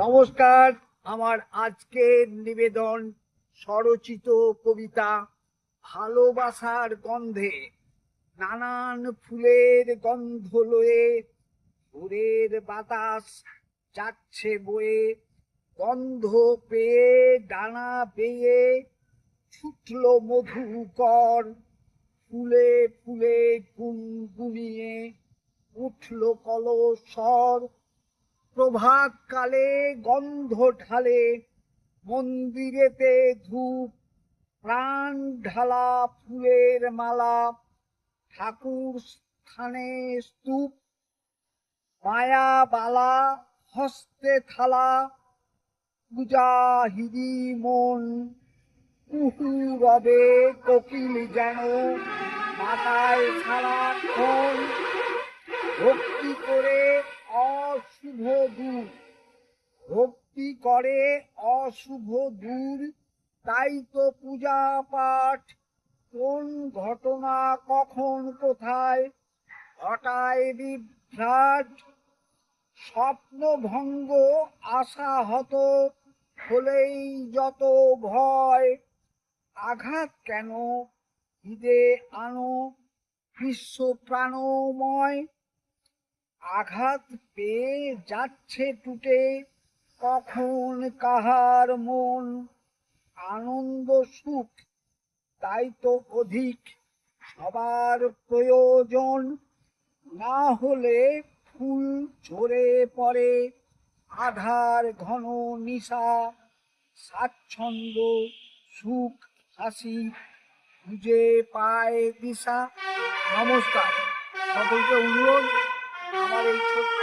নমস্কার। আমার আজকের নিবেদন স্বরচিত কবিতা ভালোবাসার গন্ধে। নানান ফুলের গন্ধ লয়ে ভোরের বাতাস যাচ্ছে বয়ে, গন্ধ পেয়ে ডানা বেয়ে ছুটল মধুকর, ফুলে ফুলে গুনগুনিয়ে উঠল কলস্বর। প্রভাতকালে গন্ধ ঢালে মন্দিরেতে ধূপ, প্রাণ ঢালা ফুলের মালা ঠাকুর স্থানে স্তূপ। মায়া বালা হস্তে থালা পূজাহিরি মন, কুহু রবে কোকিল যেন মাথায় সারাক্ষণ। ভক্তি করে অশুভ দূর, ভক্তি করে অশুভ দূর, তাই তো পূজা পাঠ। কোন ঘটনা কখন কোথায় ঘটায় বিভ্রাট, স্বপ্ন ভঙ্গ আশাহত হলেই যত ভয়। আঘাত কেন হৃদে আনো বিশ্ব প্রাণময়, আঘাত পেয়ে যাচ্ছে টুটে কখন কাহার মন। আনন্দ সুখ তাই তো অধিক সবার প্রয়োজন, না হলে ফুল ঝরে পড়ে আধার ঘন নিশা। স্বাচ্ছন্দ্য সুখ হাসি খুঁজে পায় দিশা। নমস্কার, সকলকে অনুরোধ আমার এই ছোট্ট